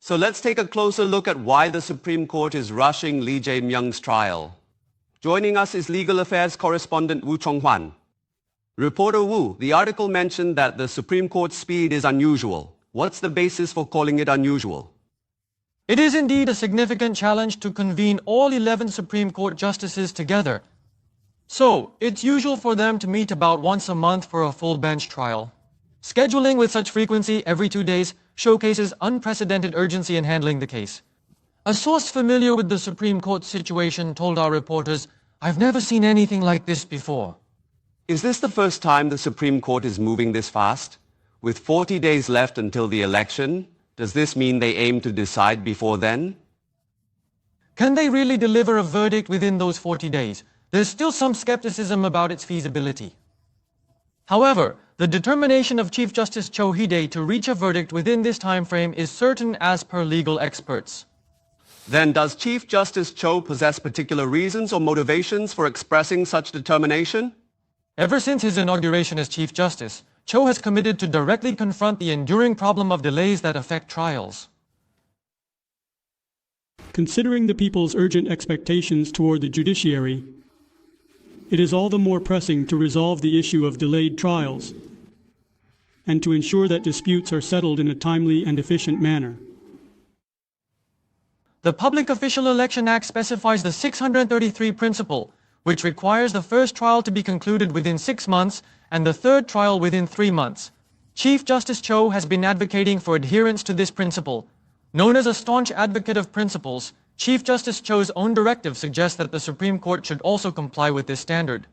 So let's take a closer look at why the Supreme Court is rushing Lee Jae-myung's trial. Joining us is legal affairs correspondent Woo Chong-hwan. Reporter Woo, the article mentioned that the Supreme Court's speed is unusual. What's the basis for calling it unusual? It is indeed a significant challenge to convene all 11 Supreme Court justices together. So, it's usual for them to meet about once a month for a full bench trial. Scheduling with such frequency every 2 days showcases unprecedented urgency in handling the case. A source familiar with the Supreme Court situation told our reporters, "I've never seen anything like this before." Is this the first time the Supreme Court is moving this fast? With 40 days left until the election, does this mean they aim to decide before then? Can they really deliver a verdict within those 40 days? There's still some skepticism about its feasibility. However, the determination of Chief Justice Cho to reach a verdict within this time frame is certain as per legal experts. Then does Chief Justice Cho possess particular reasons or motivations for expressing such determination? Ever since his inauguration as Chief Justice, Cho has committed to directly confront the enduring problem of delays that affect trials. Considering the people's urgent expectations toward the judiciary, it is all the more pressing to resolve the issue of delayed trials and to ensure that disputes are settled in a timely and efficient manner. The Public Official Election Act specifies the 633 principle, which requires the first trial to be concluded within 6 months and the third trial within 3 months. Chief Justice Cho has been advocating for adherence to this principle. Known as a staunch advocate of principles, Chief Justice Cho's own directive suggests that the Supreme Court should also comply with this standard.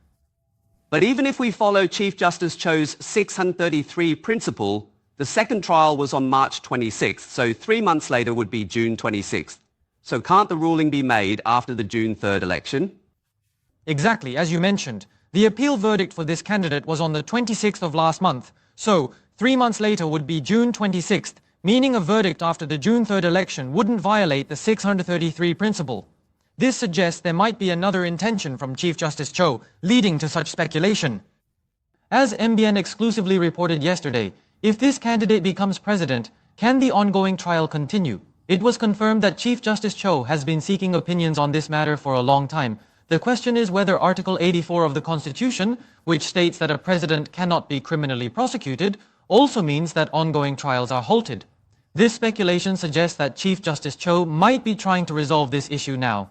But even if we follow Chief Justice Cho's 633 principle, the second trial was on March 26th, so 3 months later would be June 26th. So can't the ruling be made after the June 3rd election? Exactly, as you mentioned. The appeal verdict for this candidate was on the 26th of last month, so 3 months later would be June 26th, meaning a verdict after the June 3rd election wouldn't violate the 633 principle. This suggests there might be another intention from Chief Justice Cho, leading to such speculation. As MBN exclusively reported yesterday, if this candidate becomes president, can the ongoing trial continue? It was confirmed that Chief Justice Cho has been seeking opinions on this matter for a long time. The question is whether Article 84 of the Constitution, which states that a president cannot be criminally prosecuted, also means that ongoing trials are halted. This speculation suggests that Chief Justice Cho might be trying to resolve this issue now.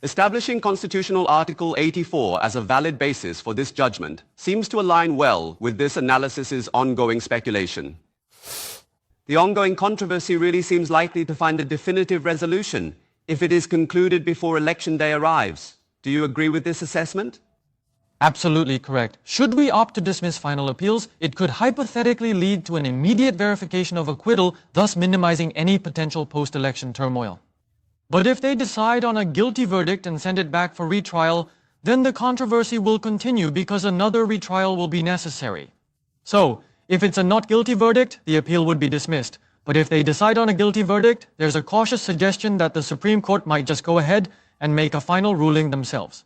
Establishing Constitutional Article 84 as a valid basis for this judgment seems to align well with this analysis's ongoing speculation. The ongoing controversy really seems likely to find a definitive resolution if it is concluded before Election Day arrives. Do you agree with this assessment? Absolutely correct. Should we opt to dismiss final appeals, it could hypothetically lead to an immediate verification of acquittal, thus minimizing any potential post-election turmoil. But if they decide on a guilty verdict and send it back for retrial, then the controversy will continue because another retrial will be necessary. So, if it's a not guilty verdict, the appeal would be dismissed. But if they decide on a guilty verdict, there's a cautious suggestion that the Supreme Court might just go ahead and make a final ruling themselves.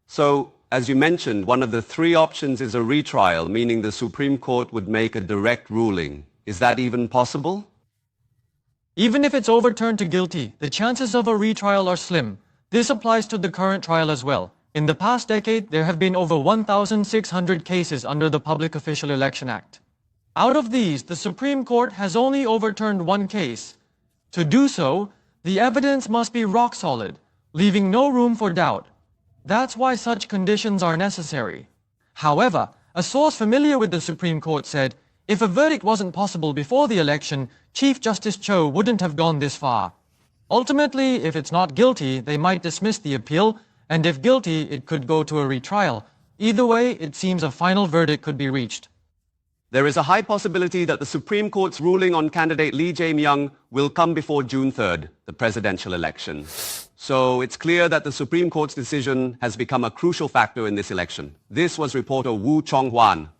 So, as you mentioned, one of the 3 options is a retrial, meaning the Supreme Court would make a direct ruling. Is that even possible? Even if it's overturned to guilty, the chances of a retrial are slim. This applies to the current trial as well. In the past decade, there have been over 1,600 cases under the Public Official Election Act. Out of these, the Supreme Court has only overturned 1 case. To do so, the evidence must be rock solid, leaving no room for doubt. That's why such conditions are necessary. However, a source familiar with the Supreme Court said, if a verdict wasn't possible before the election, Chief Justice Cho wouldn't have gone this far. Ultimately, if it's not guilty, they might dismiss the appeal, and if guilty, it could go to a retrial. Either way, it seems a final verdict could be reached. There is a high possibility that the Supreme Court's ruling on candidate Lee Jae-myung will come before June 3rd, the presidential election. So it's clear that the Supreme Court's decision has become a crucial factor in this election. This was reporter Woo Chong-hwan.